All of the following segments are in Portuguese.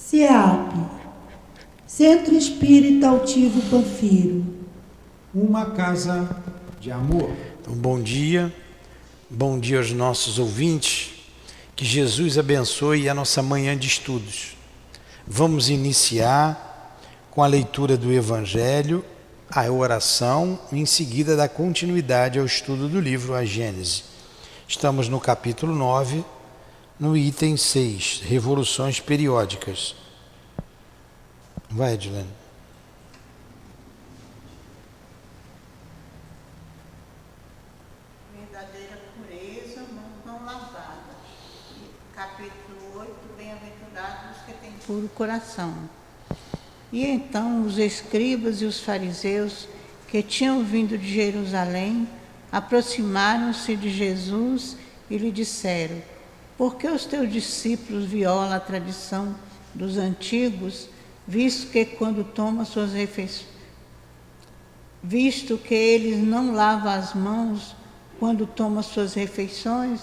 CEAP, Centro Espírita Altivo Panfiro. Uma casa de amor. Então, bom dia aos nossos ouvintes, que Jesus abençoe a nossa manhã de estudos. Vamos iniciar com a leitura do Evangelho, a oração e em seguida dar continuidade ao estudo do livro A Gênese. Estamos no capítulo 9, no item 6, Revoluções Periódicas. Vai, Edilene. Verdadeira pureza, mãos não lavadas. Capítulo 8, bem-aventurados os que têm puro coração. E então os escribas e os fariseus que tinham vindo de Jerusalém aproximaram-se de Jesus e lhe disseram: por que os teus discípulos violam a tradição dos antigos, visto que eles não lavam as mãos quando tomam suas refeições?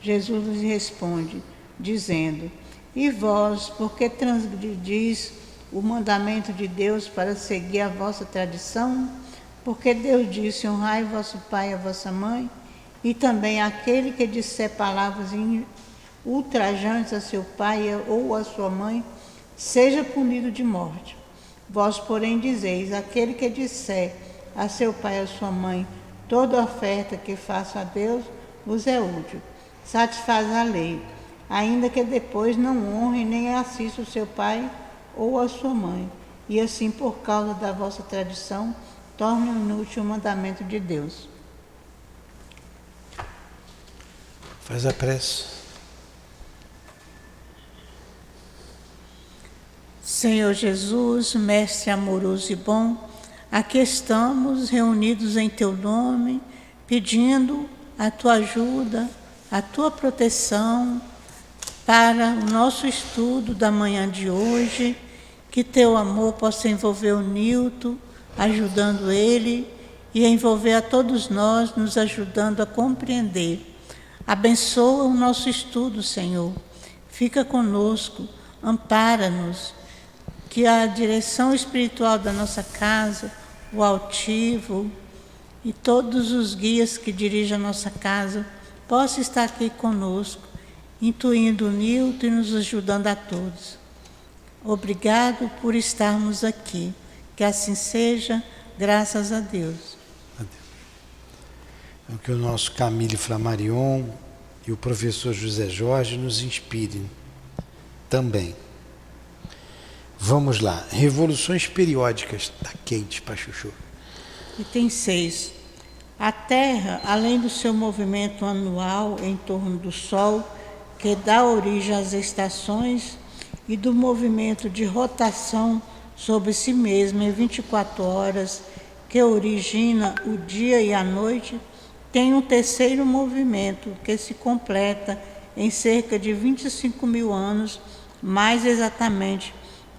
Jesus lhes responde, dizendo: e vós, por que transgredis o mandamento de Deus para seguir a vossa tradição? Porque Deus disse: honrai vosso pai e a vossa mãe, e também aquele que disser palavras ultrajantes a seu pai ou a sua mãe, seja punido de morte. Vós, porém, dizeis: aquele que disser a seu pai ou a sua mãe, toda oferta que faça a Deus vos é útil, satisfaz a lei, ainda que depois não honre nem assista o seu pai ou a sua mãe, e assim, por causa da vossa tradição, torne inútil o mandamento de Deus. Faz a prece. Senhor Jesus, Mestre amoroso e bom, aqui estamos reunidos em Teu nome, pedindo a Tua ajuda, a Tua proteção para o nosso estudo da manhã de hoje, que Teu amor possa envolver o Nilton, ajudando ele, e envolver a todos nós, nos ajudando a compreender. Abençoa o nosso estudo, Senhor. Fica conosco, ampara-nos, que a direção espiritual da nossa casa, o altivo e todos os guias que dirigem a nossa casa possam estar aqui conosco, intuindo o Nilton e nos ajudando a todos. Obrigado por estarmos aqui. Que assim seja, graças a Deus. Que o nosso Camille Flammarion e o professor José Jorge nos inspirem também. Vamos lá. Revoluções periódicas. Está quente para chuchu. Item 6. A Terra, além do seu movimento anual em torno do Sol, que dá origem às estações, e do movimento de rotação sobre si mesma em 24 horas, que origina o dia e a noite, tem um terceiro movimento que se completa em cerca de 25 mil anos, mais exatamente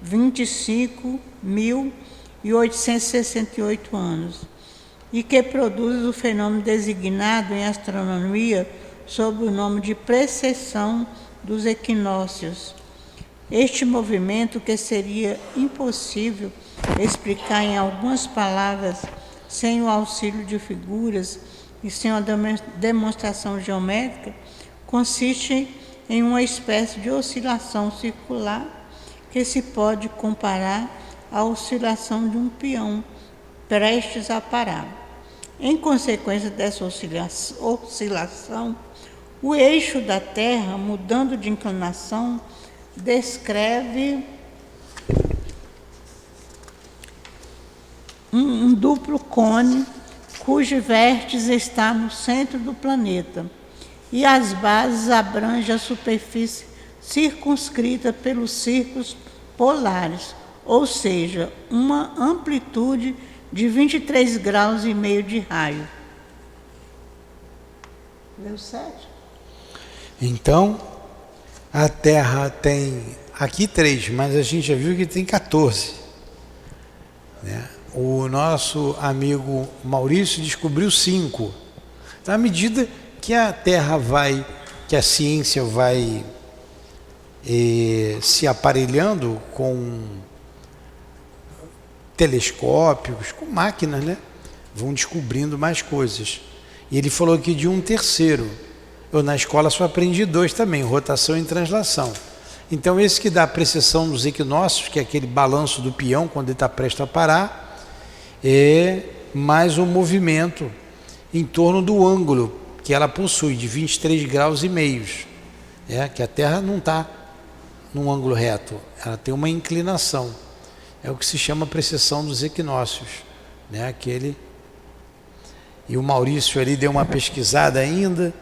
25.868 anos, e que produz o fenômeno designado em astronomia sob o nome de precessão dos equinócios. Este movimento, que seria impossível explicar em algumas palavras sem o auxílio de figuras e sem uma demonstração geométrica, consiste em uma espécie de oscilação circular que se pode comparar à oscilação de um peão prestes a parar. Em consequência dessa oscilação, o eixo da Terra, mudando de inclinação, descreve um duplo cone cujo vértice está no centro do planeta e as bases abrangem a superfície circunscrita pelos círculos polares, ou seja, uma amplitude de 23 graus e meio de raio. Deu certo? Então, a Terra tem aqui 3, mas a gente já viu que tem 14. Né? O nosso amigo Maurício descobriu 5. Então, à medida que a Terra vai, que a ciência vai se aparelhando com telescópios, com máquinas, né? Vão descobrindo mais coisas. E ele falou aqui de um terceiro. Eu na escola só aprendi 2 também, rotação e translação. Então esse que dá a precessão dos equinócios, que é aquele balanço do peão quando ele está prestes a parar, é mais um movimento em torno do ângulo que ela possui, de 23 graus e meios. Que a Terra não está num ângulo reto, ela tem uma inclinação. É o que se chama precessão dos equinócios, aquele. E o Maurício ali deu uma pesquisada ainda,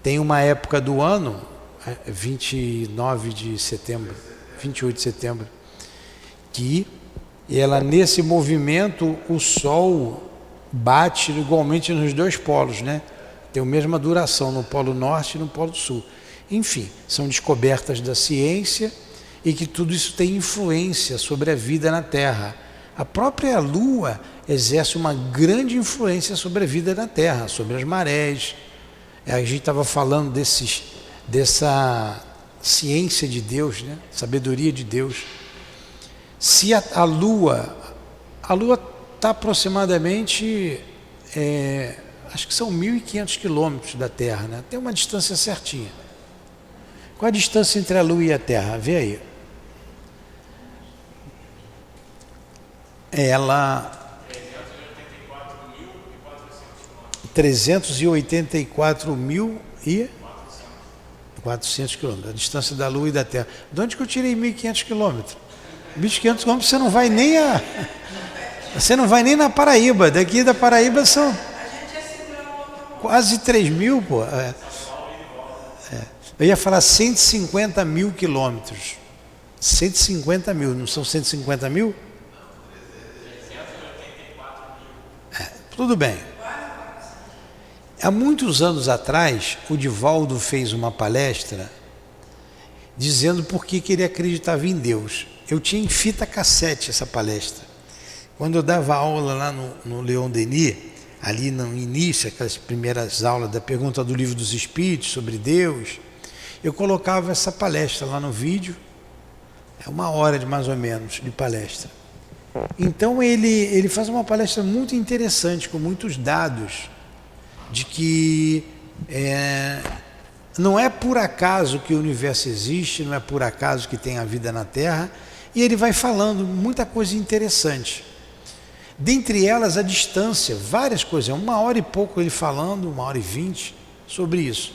tem uma época do ano, 29 de setembro, 28 de setembro, que ela, nesse movimento, o Sol bate igualmente nos 2 polos, tem a mesma duração no polo norte e no polo sul. Enfim, são descobertas da ciência e que tudo isso tem influência sobre a vida na Terra. A própria Lua exerce uma grande influência sobre a vida na Terra, sobre as marés. A gente estava falando dessa ciência de Deus, sabedoria de Deus. Se a Lua está aproximadamente, acho que são 1.500 quilômetros da Terra, tem uma distância certinha. Qual a distância entre a Lua e a Terra? Vê aí. Ela 384.400 quilômetros, a distância da Lua e da Terra. De onde que eu tirei 1.500 quilômetros? 1.500 quilômetros você não vai nem na Paraíba. Daqui da Paraíba são quase 3.000, pô. Eu ia falar 150 mil quilômetros. 150 mil, não são 150 mil? Tudo bem. Há muitos anos atrás, o Divaldo fez uma palestra dizendo por que ele acreditava em Deus. Eu tinha em fita cassete essa palestra. Quando eu dava aula lá no Leon Denis, ali no início, aquelas primeiras aulas da pergunta do Livro dos Espíritos sobre Deus, eu colocava essa palestra lá no vídeo, 1 hora de mais ou menos de palestra. Então ele faz uma palestra muito interessante, com muitos dados, de que não é por acaso que o universo existe, não é por acaso que tem a vida na Terra, e ele vai falando muita coisa interessante. Dentre elas, a distância, várias coisas, 1 hora e pouco ele falando, 1h20 sobre isso.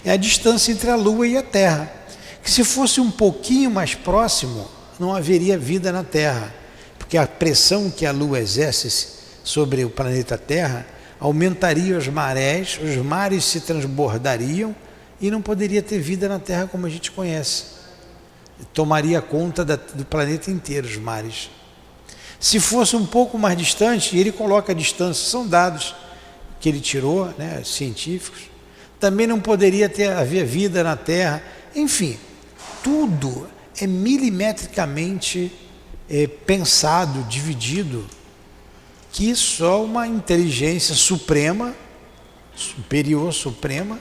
É a distância entre a Lua e a Terra, que se fosse um pouquinho mais próximo, não haveria vida na Terra, porque a pressão que a Lua exerce sobre o planeta Terra aumentaria as marés, os mares se transbordariam e não poderia ter vida na Terra como a gente conhece. Tomaria conta do planeta inteiro, os mares. Se fosse um pouco mais distante, ele coloca a distância, são dados que ele tirou, científicos, também não poderia haver vida na Terra. Enfim, tudo é milimetricamente pensado, dividido, que só uma inteligência suprema, superior, suprema,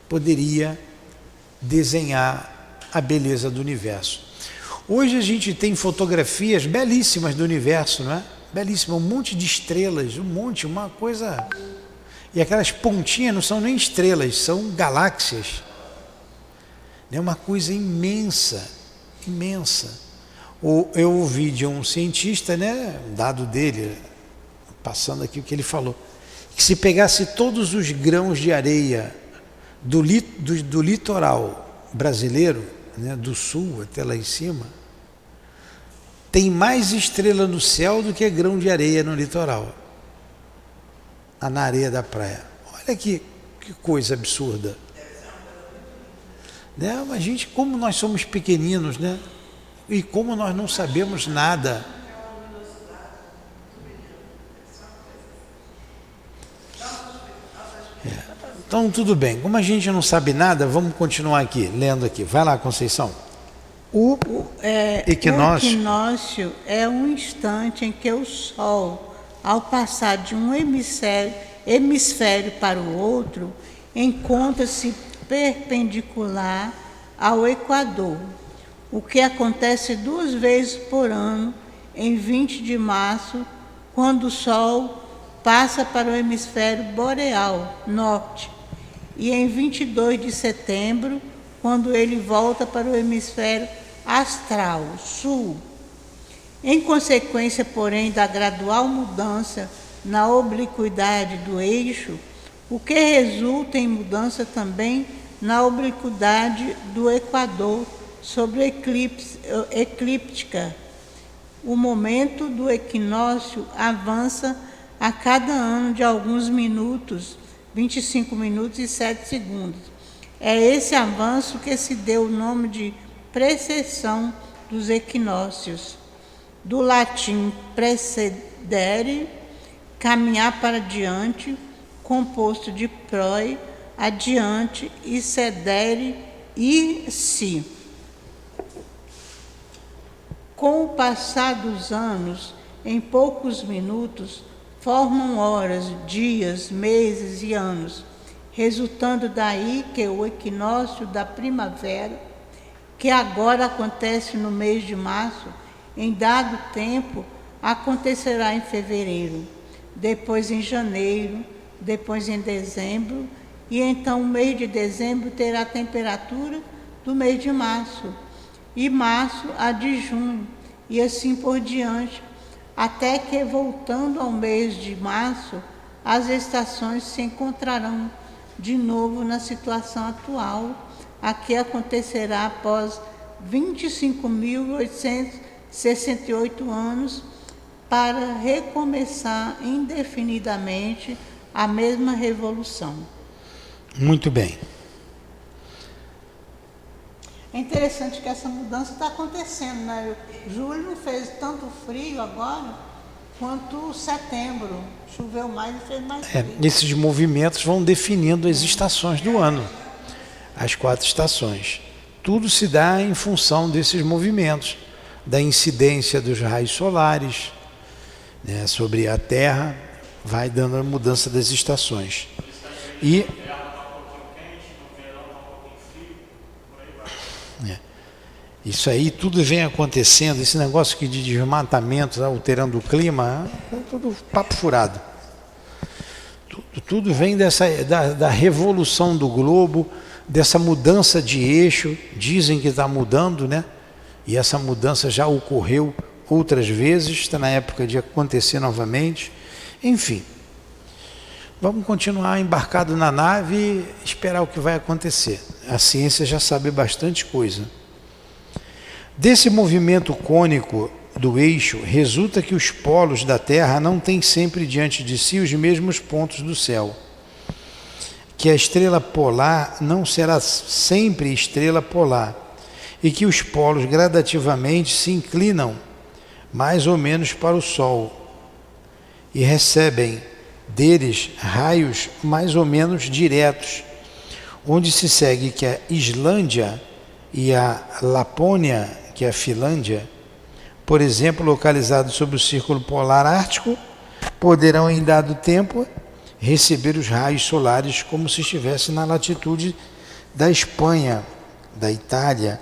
poderia desenhar a beleza do universo. Hoje a gente tem fotografias belíssimas do universo, não é? Belíssima, um monte de estrelas, uma coisa... E aquelas pontinhas não são nem estrelas, são galáxias. É uma coisa imensa, imensa. Eu ouvi de um cientista, um dado dele, passando aqui o que ele falou, que se pegasse todos os grãos de areia do litoral brasileiro, do sul até lá em cima, tem mais estrela no céu do que grão de areia no litoral, na areia da praia. Olha que coisa absurda. A gente, como nós somos pequeninos, e como nós não sabemos nada. Então, tudo bem. Como a gente não sabe nada, vamos continuar aqui, lendo aqui. Vai lá, Conceição. O equinócio é um instante em que o Sol, ao passar de um hemisfério para o outro, encontra-se perpendicular ao Equador. o que acontece 2 vezes por ano, em 20 de março, quando o Sol passa para o hemisfério boreal, norte, e em 22 de setembro, quando ele volta para o hemisfério astral, sul. Em consequência, porém, da gradual mudança na obliquidade do eixo, o que resulta em mudança também na obliquidade do equador sobre a eclíptica. O momento do equinócio avança a cada ano de alguns minutos, 25 minutos e 7 segundos. É esse avanço que se deu o nome de precessão dos equinócios. Do latim precedere, caminhar para diante, composto de proi, adiante, e cedere, ir-se. Com o passar dos anos, em poucos minutos, formam horas, dias, meses e anos, resultando daí que o equinócio da primavera, que agora acontece no mês de março, em dado tempo, acontecerá em fevereiro, depois em janeiro, depois em dezembro, e então o mês de dezembro terá a temperatura do mês de março, e março a de junho, e assim por diante, até que, voltando ao mês de março, as estações se encontrarão de novo na situação atual, a que acontecerá após 25.868 anos, para recomeçar indefinidamente a mesma revolução. Muito bem. É interessante que essa mudança está acontecendo, né? Julho não fez tanto frio agora quanto setembro. Choveu mais e fez mais frio. Esses movimentos vão definindo as estações do ano, as 4 estações. Tudo se dá em função desses movimentos, da incidência dos raios solares, né, sobre a Terra, vai dando a mudança das estações. E isso aí tudo vem acontecendo, esse negócio aqui de desmatamento, alterando o clima, é tudo papo furado. Tudo vem da revolução do globo, dessa mudança de eixo. Dizem que está mudando, né? E essa mudança já ocorreu outras vezes, está na época de acontecer novamente. Enfim, vamos continuar embarcado na nave e esperar o que vai acontecer. A ciência já sabe bastante coisa. Desse movimento cônico do eixo, resulta que os polos da Terra não têm sempre diante de si os mesmos pontos do céu, que a estrela polar não será sempre estrela polar, e que os polos gradativamente se inclinam mais ou menos para o Sol e recebem deles raios mais ou menos diretos, onde se segue que a Islândia e a Lapônia, que é a Finlândia, por exemplo, localizados sobre o Círculo Polar Ártico, poderão em dado tempo receber os raios solares como se estivesse na latitude da Espanha, da Itália,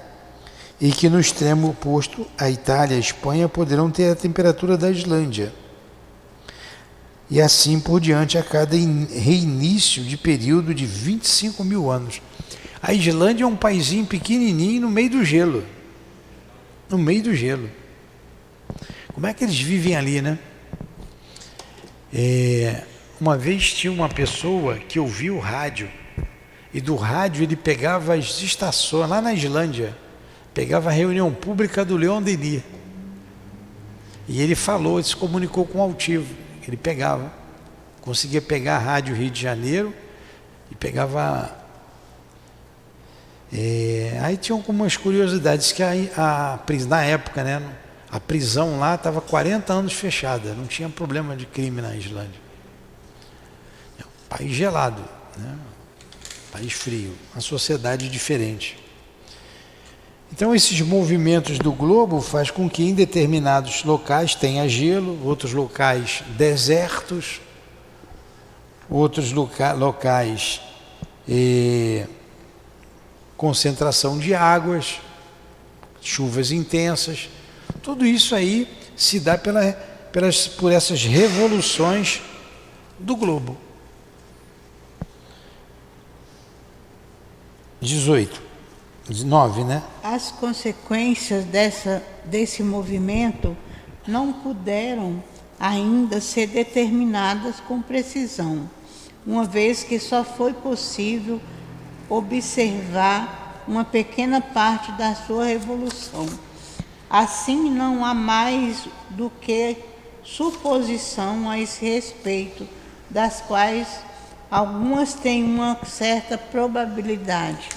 e que no extremo oposto, a Itália e a Espanha poderão ter a temperatura da Islândia. E assim por diante a cada reinício de período de 25 mil anos. A Islândia é um paizinho pequenininho no meio do gelo. No meio do gelo. Como é que eles vivem ali, né? Uma vez tinha uma pessoa que ouvia o rádio, e do rádio ele pegava as estações, lá na Islândia, pegava a reunião pública do Leon Denis. E ele falou, ele se comunicou com o altivo, ele pegava, conseguia pegar a rádio Rio de Janeiro, e pegava... aí tinham algumas curiosidades, que na época, né, a prisão lá estava 40 anos fechada, não tinha problema de crime na Islândia. É um país gelado, né? País frio, uma sociedade diferente. Então esses movimentos do globo faz com que em determinados locais tenha gelo, outros locais desertos, outros locais concentração de águas, chuvas intensas. Tudo isso aí se dá por essas revoluções do globo. 19, né? As consequências desse movimento não puderam ainda ser determinadas com precisão, uma vez que só foi possível observar uma pequena parte da sua revolução. Assim, não há mais do que suposição a esse respeito, das quais algumas têm uma certa probabilidade.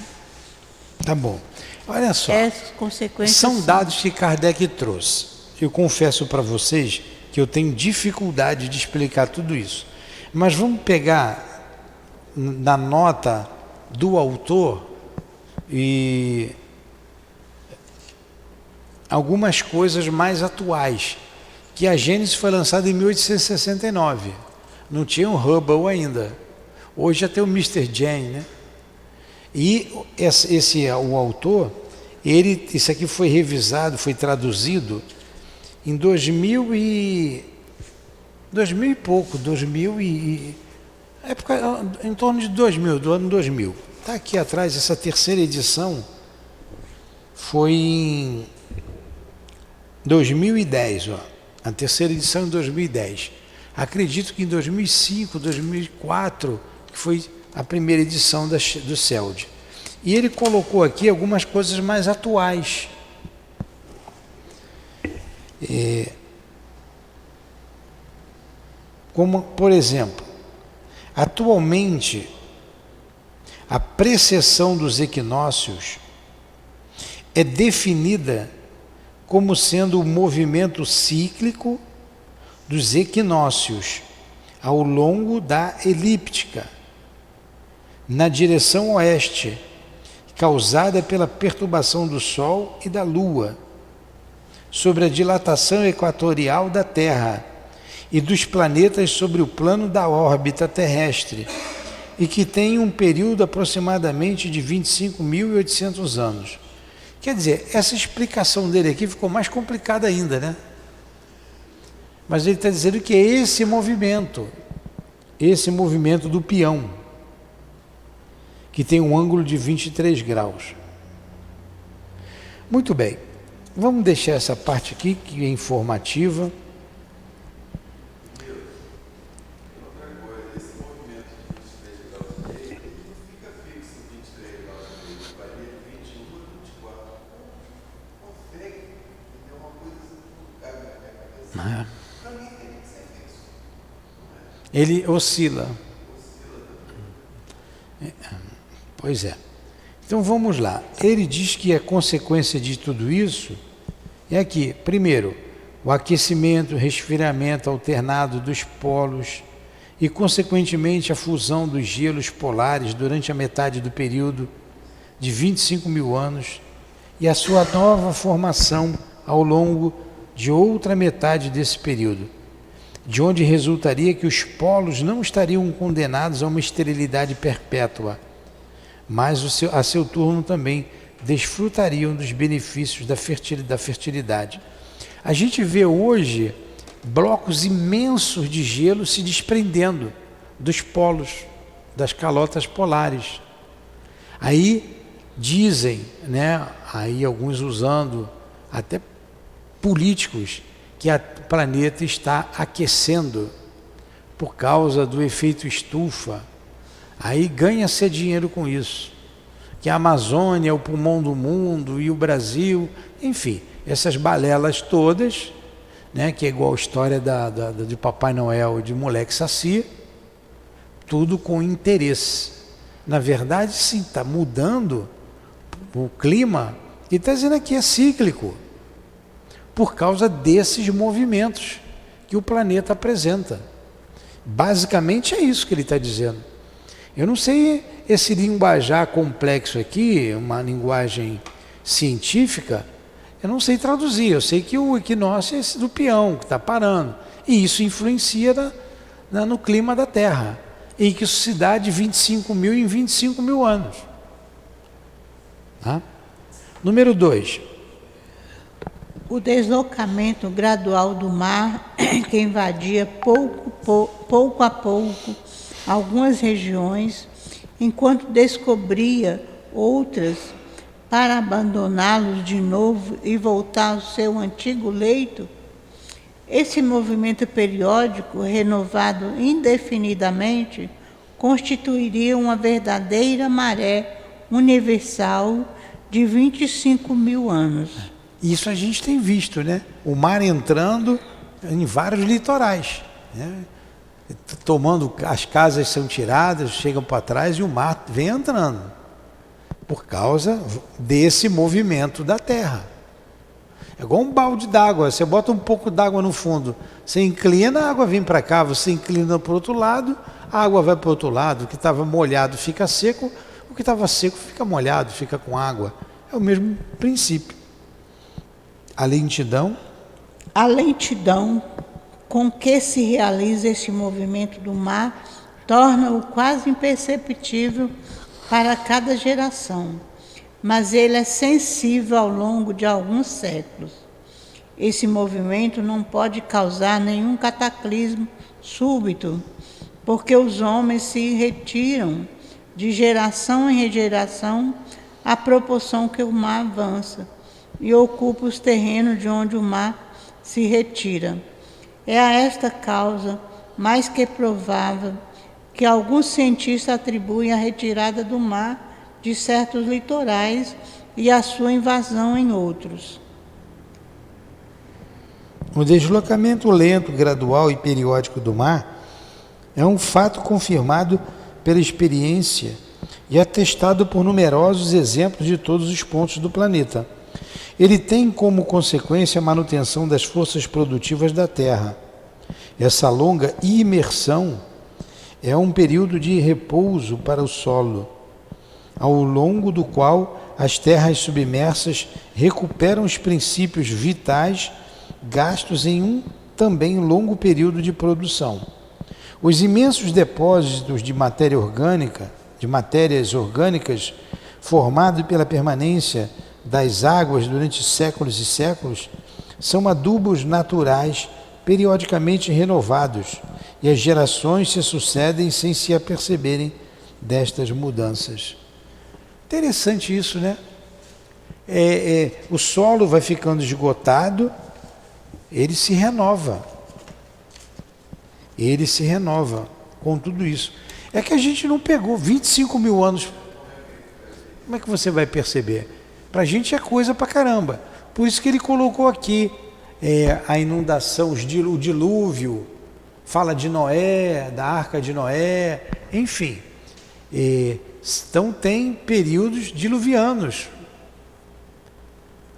Tá bom. Olha só, Essas consequências são dados que Kardec trouxe. Eu confesso para vocês que eu tenho dificuldade de explicar tudo isso. Mas vamos pegar na nota do autor e algumas coisas mais atuais, que a Gênesis foi lançada em 1869. Não tinha o Hubble ainda. Hoje já tem o Mr. Jane, né? E o autor, isso aqui foi revisado, foi traduzido em 2000 e pouco, em torno de 2000, do ano 2000. Está aqui atrás, essa terceira edição foi em 2010, ó. A terceira edição em 2010. Acredito que em 2005, 2004, que foi a primeira edição do CELD. E ele colocou aqui algumas coisas mais atuais. Como, por exemplo, atualmente, a precessão dos equinócios é definida como sendo o movimento cíclico dos equinócios ao longo da elíptica, na direção oeste, causada pela perturbação do Sol e da Lua, sobre a dilatação equatorial da Terra e dos planetas sobre o plano da órbita terrestre, e que tem um período aproximadamente de 25.800 anos. Quer dizer, essa explicação dele aqui ficou mais complicada ainda, né? Mas ele está dizendo que é esse movimento do peão, que tem um ângulo de 23 graus. Muito bem, vamos deixar essa parte aqui, que é informativa. Ele oscila. Pois é. Então vamos lá. Ele diz que a consequência de tudo isso é que, primeiro, o aquecimento, o resfriamento alternado dos polos e, consequentemente, a fusão dos gelos polares durante a metade do período de 25.000 anos e a sua nova formação ao longo de outra metade desse período, de onde resultaria que os polos não estariam condenados a uma esterilidade perpétua, mas a seu turno também desfrutariam dos benefícios da fertilidade. A gente vê hoje blocos imensos de gelo se desprendendo dos polos, das calotas polares. Aí dizem, né, aí alguns usando, até políticos, que o planeta está aquecendo por causa do efeito estufa. Aí ganha-se dinheiro com isso, que a Amazônia é o pulmão do mundo e o Brasil, enfim, essas balelas todas, né, que é igual a história de Papai Noel e de moleque saci, tudo com interesse. Na verdade, sim, está mudando o clima, e está dizendo aqui é cíclico, por causa desses movimentos que o planeta apresenta. Basicamente é isso que ele está dizendo. Eu não sei esse linguajar complexo aqui, uma linguagem científica, eu não sei traduzir. Eu sei que o equinócio é esse do peão, que está parando. E isso influencia no clima da Terra. E que isso se dá de 25.000 em 25.000 anos. Tá? Número 2. o deslocamento gradual do mar, que invadia pouco a pouco algumas regiões, enquanto descobria outras para abandoná-los de novo e voltar ao seu antigo leito, esse movimento periódico, renovado indefinidamente, constituiria uma verdadeira maré universal de 25 mil anos. Isso a gente tem visto, né? O mar entrando em vários litorais, né? Tomando, as casas são tiradas, chegam para trás e o mar vem entrando, por causa desse movimento da terra. É igual um balde d'água, você bota um pouco d'água no fundo, você inclina, a água vem para cá, você inclina para o outro lado, a água vai para o outro lado, o que estava molhado fica seco, o que estava seco fica molhado, fica com água. É o mesmo princípio. A lentidão com que se realiza esse movimento do mar torna-o quase imperceptível para cada geração, mas ele é sensível ao longo de alguns séculos. Esse movimento não pode causar nenhum cataclismo súbito, porque os homens se retiram de geração em geração à proporção que o mar avança e ocupa os terrenos de onde o mar se retira. É a esta causa, mais que provável, que alguns cientistas atribuem a retirada do mar de certos litorais e a sua invasão em outros. O deslocamento lento, gradual e periódico do mar é um fato confirmado pela experiência e atestado por numerosos exemplos de todos os pontos do planeta. Ele tem como consequência a manutenção das forças produtivas da Terra. Essa longa imersão é um período de repouso para o solo, ao longo do qual as terras submersas recuperam os princípios vitais gastos em um também longo período de produção. Os imensos depósitos de matérias orgânicas, formados pela permanência das águas durante séculos e séculos, são adubos naturais periodicamente renovados, e as gerações se sucedem sem se aperceberem destas mudanças. Interessante isso, né? O solo vai ficando esgotado, ele se renova com tudo isso. É que a gente não pegou 25 mil anos. Como é que você vai perceber? Para a gente é coisa pra caramba. Por isso que ele colocou aqui a inundação, o dilúvio, fala de Noé, da arca de Noé, enfim. Então tem períodos diluvianos.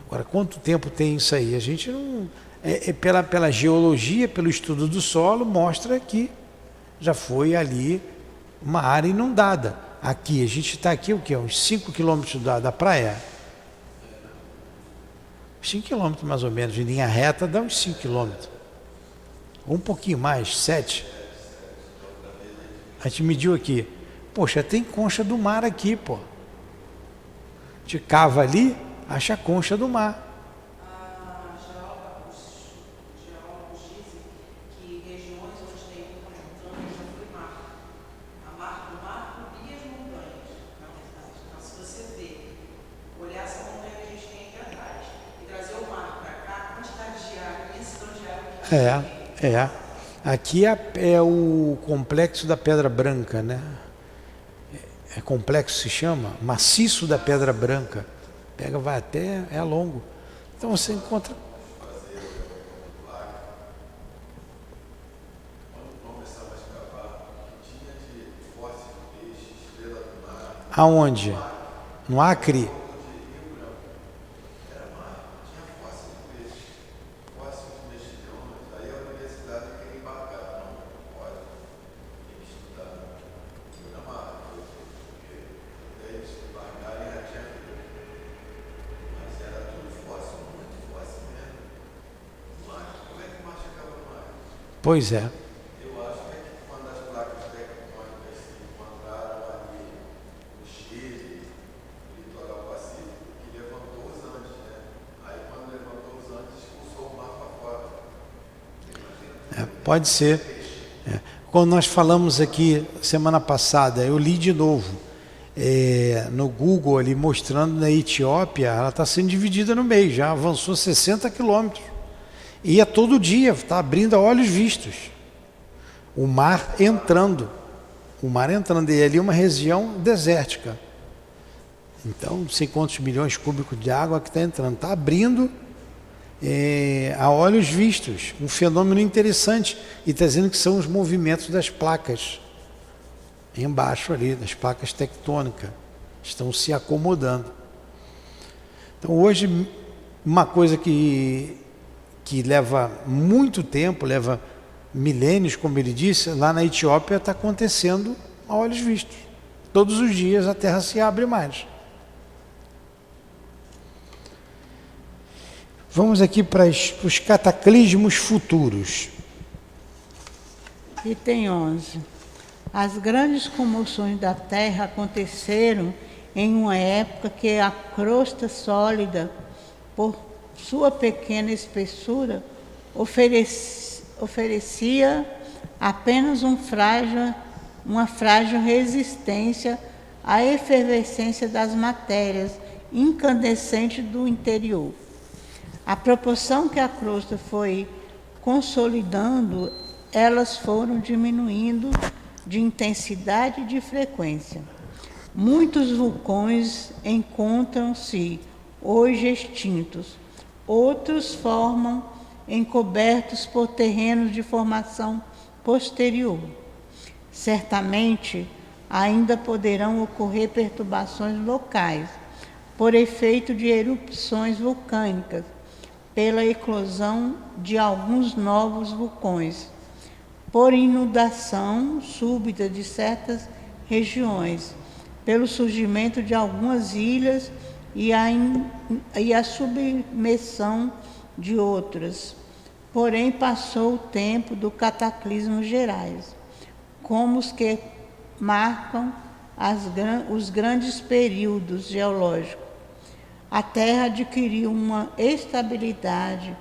Agora, quanto tempo tem isso aí? A gente não... pela geologia, pelo estudo do solo, mostra que já foi ali uma área inundada. Aqui, a gente está aqui, o quê? Uns 5 quilômetros da praia. 5 quilômetros mais ou menos, de linha reta dá uns 5 quilômetros. Ou um pouquinho mais, 7. A gente mediu aqui. Poxa, tem concha do mar aqui, pô. A gente cava ali, acha a concha do mar. Aqui é o complexo da Pedra Branca, né? Complexo se chama? Maciço da Pedra Branca. Pega, vai até, é longo. Então você encontra... Aonde? No Acre? Pois é. Eu acho que quando as placas tectônicas se encontraram ali no Chile, no litoral Pacífico, que levantou os Andes, né? Aí quando levantou os Andes, Pode ser. Quando nós falamos aqui semana passada, eu li de novo no Google ali mostrando na Etiópia, ela está sendo dividida no meio, já avançou 60 quilômetros. E é todo dia, está abrindo a olhos vistos. O mar entrando. E ali é uma região desértica. Então, não sei quantos milhões cúbicos de água que está entrando. Está abrindo a olhos vistos. Um fenômeno interessante. E está dizendo que são os movimentos das placas. Embaixo ali, das placas tectônicas. Estão se acomodando. Então, hoje, uma coisa que leva muito tempo, leva milênios, como ele disse, lá na Etiópia está acontecendo a olhos vistos. Todos os dias a terra se abre mais. Vamos aqui para os cataclismos futuros. Item 11. As grandes comoções da Terra aconteceram em uma época que a crosta sólida, por sua pequena espessura, oferecia apenas uma frágil resistência à efervescência das matérias incandescentes do interior. À proporção que a crosta foi consolidando, elas foram diminuindo de intensidade e de frequência. Muitos vulcões encontram-se hoje extintos, outros formam encobertos por terrenos de formação posterior. Certamente, ainda poderão ocorrer perturbações locais, por efeito de erupções vulcânicas, pela eclosão de alguns novos vulcões, por inundação súbita de certas regiões, pelo surgimento de algumas ilhas e a submersão de outras. Porém, passou o tempo do cataclismo gerais, como os que marcam os grandes períodos geológicos. A Terra adquiriu uma estabilidade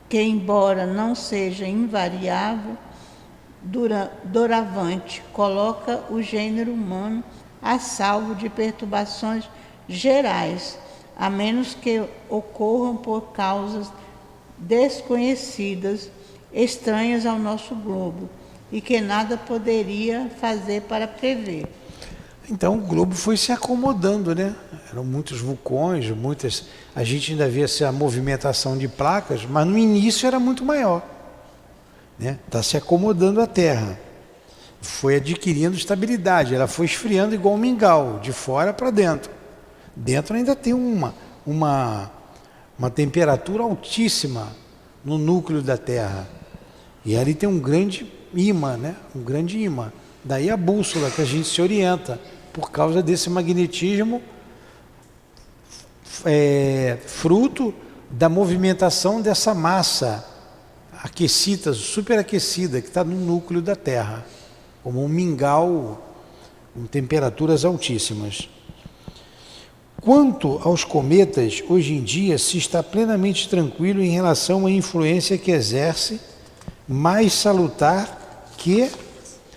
que, embora não seja invariável, doravante coloca o gênero humano a salvo de perturbações gerais, a menos que ocorram por causas desconhecidas, estranhas ao nosso globo, e que nada poderia fazer para prever. Então o globo foi se acomodando, né? Eram muitos vulcões, a gente ainda vê essa movimentação de placas, mas no início era muito maior, né? Está se acomodando a Terra, foi adquirindo estabilidade, ela foi esfriando igual um mingau, de fora para dentro. Dentro ainda tem uma temperatura altíssima no núcleo da Terra, e ali tem um grande ímã, né? Um grande ímã. Daí a bússola que a gente se orienta, por causa desse magnetismo fruto da movimentação dessa massa aquecida, superaquecida, que está no núcleo da Terra, como um mingau com temperaturas altíssimas. Quanto aos cometas, hoje em dia se está plenamente tranquilo em relação à influência que exerce, mais salutar que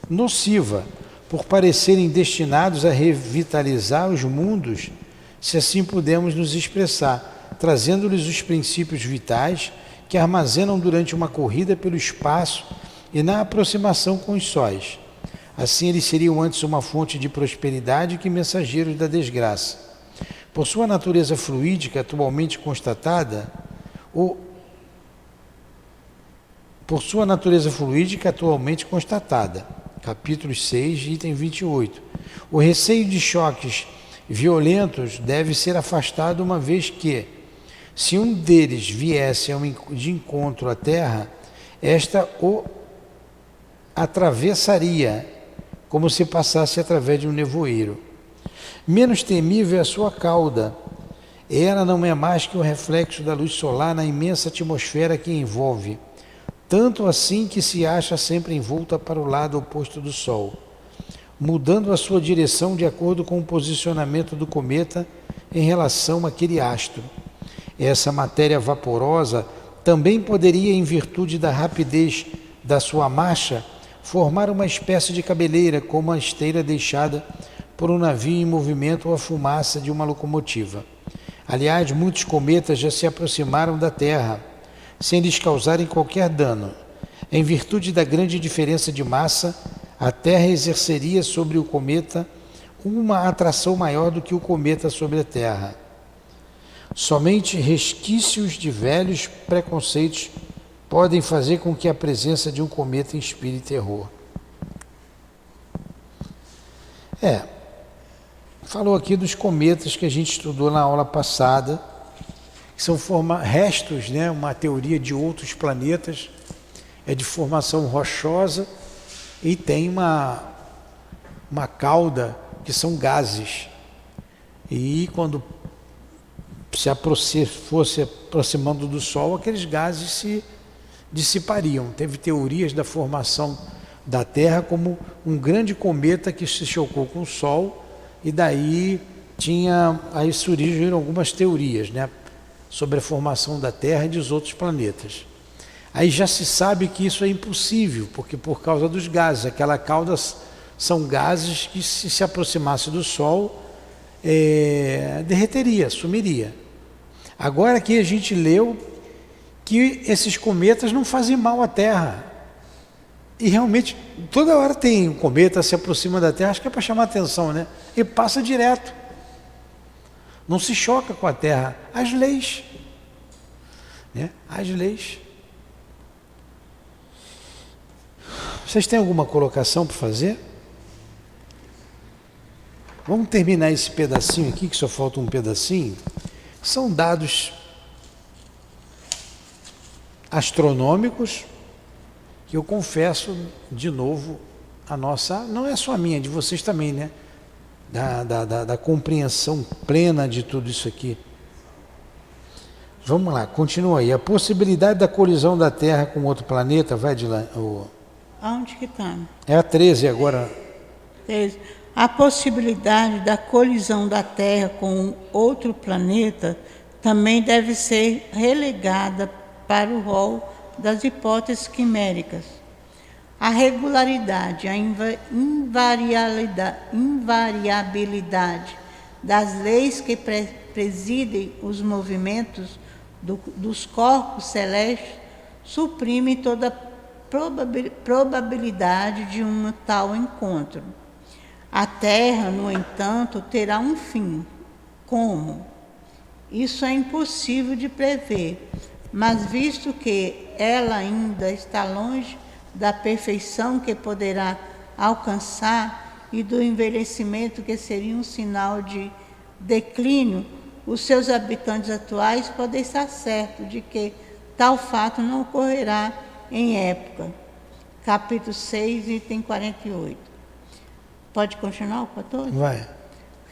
nociva, por parecerem destinados a revitalizar os mundos, se assim pudermos nos expressar, trazendo-lhes os princípios vitais que armazenam durante uma corrida pelo espaço e na aproximação com os sóis. Assim, eles seriam antes uma fonte de prosperidade que mensageiros da desgraça. Por sua natureza fluídica atualmente constatada, capítulo 6, item 28. O receio de choques violentos deve ser afastado, uma vez que, se um deles viesse de encontro à Terra, esta o atravessaria, como se passasse através de um nevoeiro. Menos temível é a sua cauda. Ela não é mais que o reflexo da luz solar na imensa atmosfera que envolve, tanto assim que se acha sempre envolta para o lado oposto do Sol, mudando a sua direção de acordo com o posicionamento do cometa em relação àquele astro. Essa matéria vaporosa também poderia, em virtude da rapidez da sua marcha, formaram uma espécie de cabeleira, como a esteira deixada por um navio em movimento ou a fumaça de uma locomotiva. Aliás, muitos cometas já se aproximaram da Terra, sem lhes causarem qualquer dano. Em virtude da grande diferença de massa, a Terra exerceria sobre o cometa uma atração maior do que o cometa sobre a Terra. Somente resquícios de velhos preconceitos podem fazer com que a presença de um cometa inspire terror. Falou aqui dos cometas que a gente estudou na aula passada, que são restos, né, uma teoria de outros planetas, é de formação rochosa e tem uma cauda que são gases. E quando fosse aproximando do Sol, aqueles gases se dissipariam. Teve teorias da formação da Terra como um grande cometa que se chocou com o Sol, e daí aí surgiram algumas teorias, né, sobre a formação da Terra e dos outros planetas. Aí já se sabe que isso é impossível, porque por causa dos gases, aquela cauda são gases que se aproximasse do Sol, derreteria, sumiria. Agora aqui a gente leu que esses cometas não fazem mal à Terra. E realmente, toda hora tem um cometa se aproxima da Terra, acho que é para chamar a atenção, né? E passa direto. Não se choca com a Terra. As leis. Né? As leis. Vocês têm alguma colocação para fazer? Vamos terminar esse pedacinho aqui, que só falta um pedacinho. São dados astronômicos, que eu confesso de novo, não é só a minha, de vocês também, né? Da compreensão plena de tudo isso aqui. Vamos lá, continua aí. A possibilidade da colisão da Terra com outro planeta, vai de lá. Aonde que está? É a 13 agora. 13. A possibilidade da colisão da Terra com outro planeta também deve ser relegada para o rol das hipóteses quiméricas. A regularidade, a invariabilidade das leis que presidem os movimentos dos corpos celestes suprime toda probabilidade de um tal encontro. A Terra, no entanto, terá um fim. Como? Isso é impossível de prever, mas visto que ela ainda está longe da perfeição que poderá alcançar e do envelhecimento que seria um sinal de declínio, os seus habitantes atuais podem estar certos de que tal fato não ocorrerá em época. Capítulo 6, item 48. Pode continuar, pastor? Vai.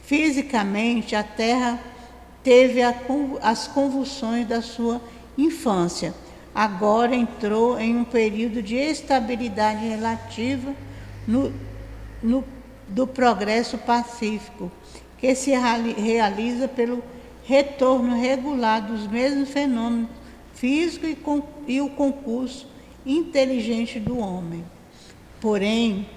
Fisicamente, a Terra teve as convulsões da sua infância. Agora entrou em um período de estabilidade relativa do progresso pacífico, que se realiza pelo retorno regular dos mesmos fenômenos físicos e o concurso inteligente do homem. Porém,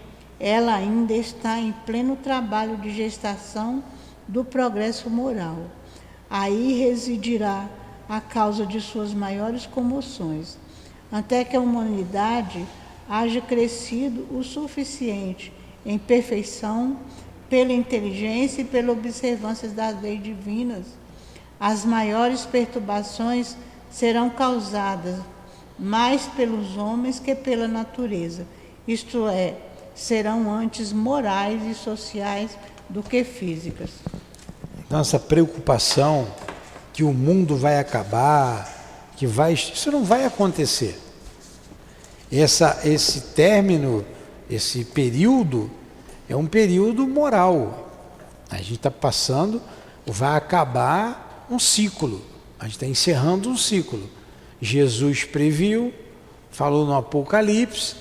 ela ainda está em pleno trabalho de gestação do progresso moral. Aí residirá a causa de suas maiores comoções, até que a humanidade haja crescido o suficiente em perfeição, pela inteligência e pela observância das leis divinas. As maiores perturbações serão causadas mais pelos homens que pela natureza, isto é, serão antes morais e sociais do que físicas. Então, essa preocupação que o mundo vai acabar, isso não vai acontecer. Esse término, esse período, é um período moral. A gente está passando, vai acabar um ciclo. A gente está encerrando um ciclo. Jesus previu, falou no Apocalipse,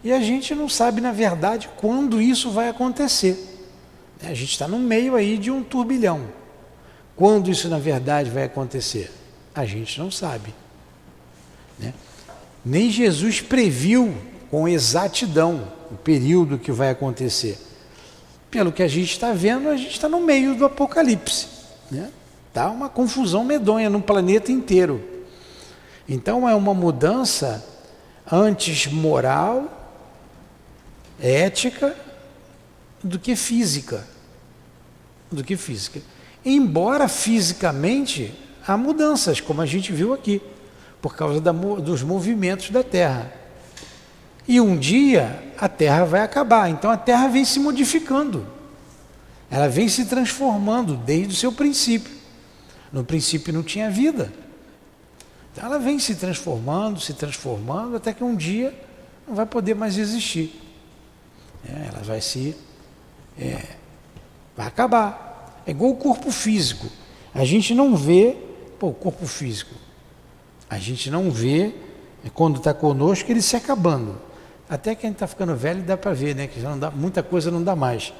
e a gente não sabe, na verdade, quando isso vai acontecer. A gente está no meio aí de um turbilhão. Quando isso, na verdade, vai acontecer? A gente não sabe. Né? Nem Jesus previu com exatidão o período que vai acontecer. Pelo que a gente está vendo, a gente está no meio do apocalipse, né? Tá uma confusão medonha no planeta inteiro. Então é uma mudança antes moral, ética, do que física. Embora fisicamente há mudanças, como a gente viu aqui, por causa dos movimentos da Terra. E um dia a Terra vai acabar, então a Terra vem se modificando, ela vem se transformando desde o seu princípio. No princípio não tinha vida, então ela vem se transformando, até que um dia não vai poder mais existir. Ela vai vai acabar. É igual o corpo físico. A gente não vê, o corpo físico, a gente não vê quando está conosco ele se acabando. Até que a gente está ficando velho dá para ver, né? Que já não dá, muita coisa não dá mais.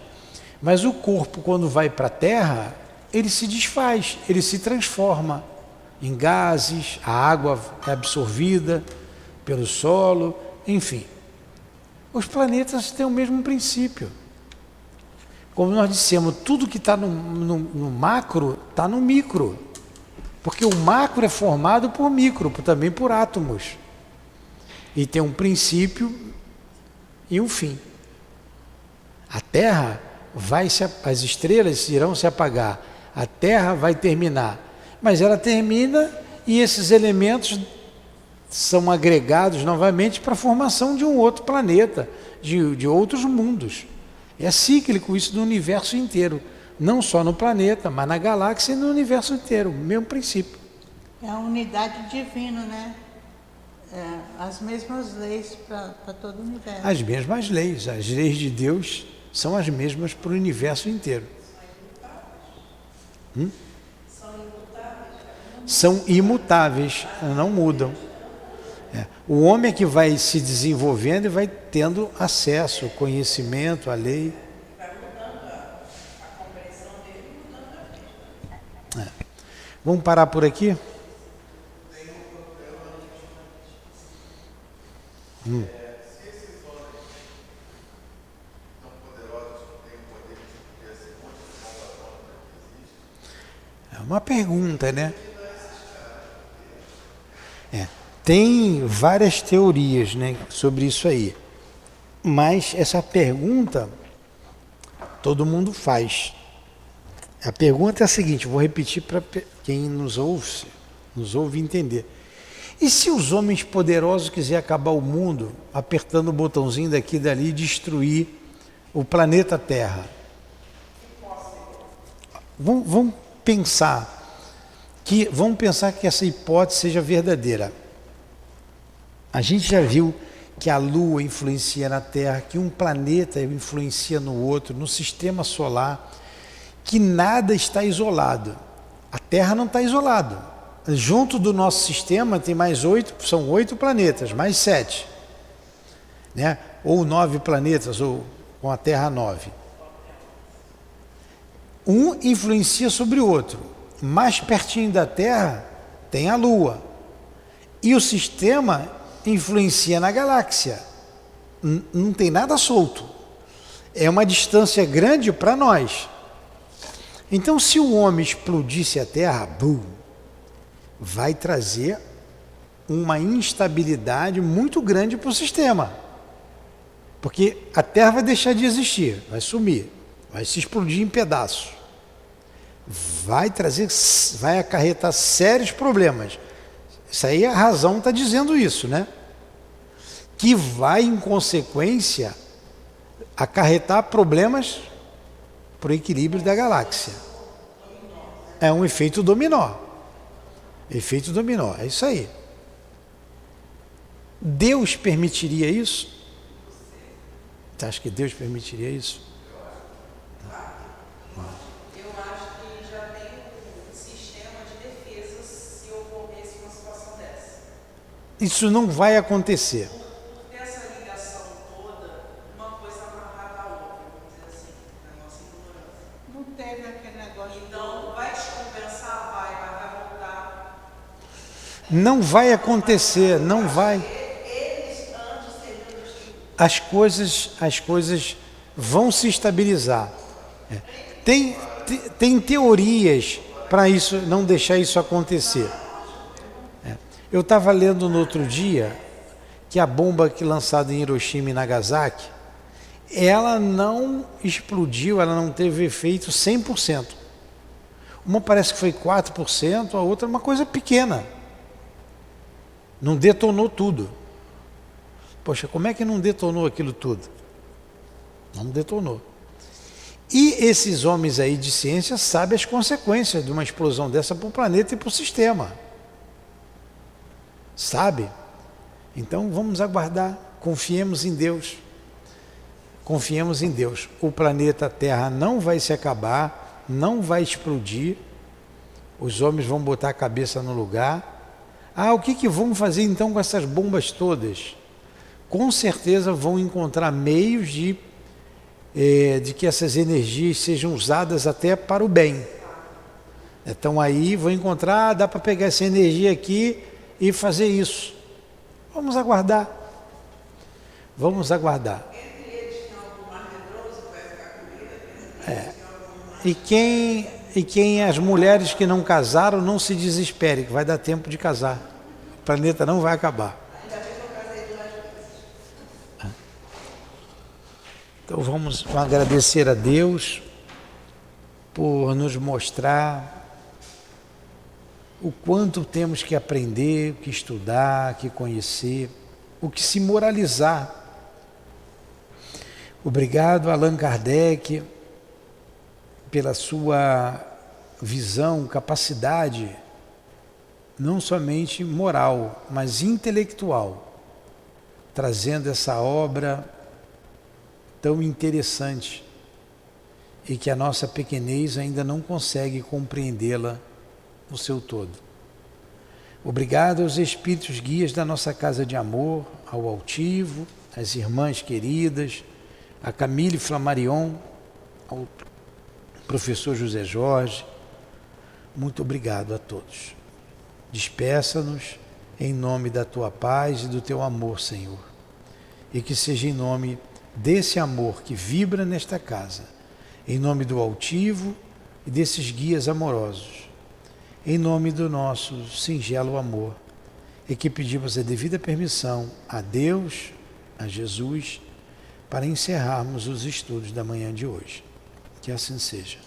Mas o corpo, quando vai para a Terra, ele se desfaz, ele se transforma em gases, a água é absorvida pelo solo, enfim. Os planetas têm o mesmo princípio. Como nós dissemos, tudo que está no macro está no micro. Porque o macro é formado por micro, também por átomos. E tem um princípio e um fim. A Terra as estrelas irão se apagar, a Terra vai terminar. Mas ela termina e esses elementos são agregados novamente para a formação de um outro planeta, de outros mundos. É cíclico isso no universo inteiro, não só no planeta, mas na galáxia e no universo inteiro, o mesmo princípio. É a unidade divina, né? As mesmas leis para todo o universo. As mesmas leis, as leis de Deus são as mesmas para o universo inteiro. São imutáveis, não mudam. O homem é que vai se desenvolvendo e vai tendo acesso, conhecimento, à lei. Vamos parar por aqui? É uma pergunta, né? Tem várias teorias, né, sobre isso aí. Mas essa pergunta todo mundo faz. A pergunta é a seguinte, vou repetir para quem nos ouve entender. E se os homens poderosos quiserem acabar o mundo, apertando o botãozinho daqui e dali e destruir o planeta Terra? Vamos pensar que essa hipótese seja verdadeira. A gente já viu que a Lua influencia na Terra, que um planeta influencia no outro, no sistema solar, que nada está isolado. A Terra não está isolada. Junto do nosso sistema tem são 8 planetas, mais 7. Né? Ou 9 planetas, ou com a Terra 9. Um influencia sobre o outro. Mais pertinho da Terra tem a Lua. E o sistema influencia na galáxia. Não tem nada solto. É uma distância grande para nós. Então, se o homem explodisse a Terra, vai trazer uma instabilidade muito grande para o sistema. Porque a Terra vai deixar de existir, vai sumir, vai se explodir em pedaços. Vai acarretar sérios problemas. Isso aí a razão está dizendo isso, né? Que vai, em consequência, acarretar problemas para o equilíbrio da galáxia. É um efeito dominó. Efeito dominó, é isso aí. Deus permitiria isso? Você acha que Deus permitiria isso? Eu acho que já tem um sistema de defesa se ocorresse uma situação dessa. Isso não vai acontecer. Por ter essa ligação toda, uma coisa amarrada à outra, vamos dizer assim, na nossa ignorância. Não teve aquele negócio. Então, vai descompensar? Vai voltar. Não vai acontecer, não vai. Eles, antes seriam destruídos as coisas vão se estabilizar. Tem teorias para isso, não deixar isso acontecer. Eu estava lendo no outro dia que a bomba que lançada em Hiroshima e Nagasaki, ela não explodiu, ela não teve efeito 100%. Uma parece que foi 4%, a outra uma coisa pequena. Não detonou tudo. Poxa, como é que não detonou aquilo tudo? Não detonou. E esses homens aí de ciência sabem as consequências de uma explosão dessa para o planeta e para o sistema. Sabe? Então vamos aguardar, confiemos em Deus. Confiemos em Deus. O planeta Terra não vai se acabar, não vai explodir. Os homens vão botar a cabeça no lugar. O que vão fazer então com essas bombas todas? Com certeza vão encontrar meios de que essas energias sejam usadas até para o bem. Então aí vão encontrar, dá para pegar essa energia aqui e fazer isso. Vamos aguardar. Vamos aguardar. E quem as mulheres que não casaram, não se desespere, que vai dar tempo de casar. O planeta não vai acabar. Então vamos agradecer a Deus por nos mostrar o quanto temos que aprender, que estudar, que conhecer, o que se moralizar. Obrigado, Allan Kardec, pela sua visão, capacidade, não somente moral, mas intelectual, trazendo essa obra tão interessante e que a nossa pequenez ainda não consegue compreendê-la no seu todo. Obrigado aos espíritos guias da nossa Casa de Amor, ao Altivo, às irmãs queridas, a Camille Flammarion, ao professor José Jorge. Muito obrigado a todos. Despeça-nos em nome da tua paz e do teu amor, Senhor, e que seja em nome desse amor que vibra nesta casa, em nome do Altivo e desses guias amorosos, em nome do nosso singelo amor, e que pedimos a devida permissão a Deus, a Jesus, para encerrarmos os estudos da manhã de hoje. Que assim seja.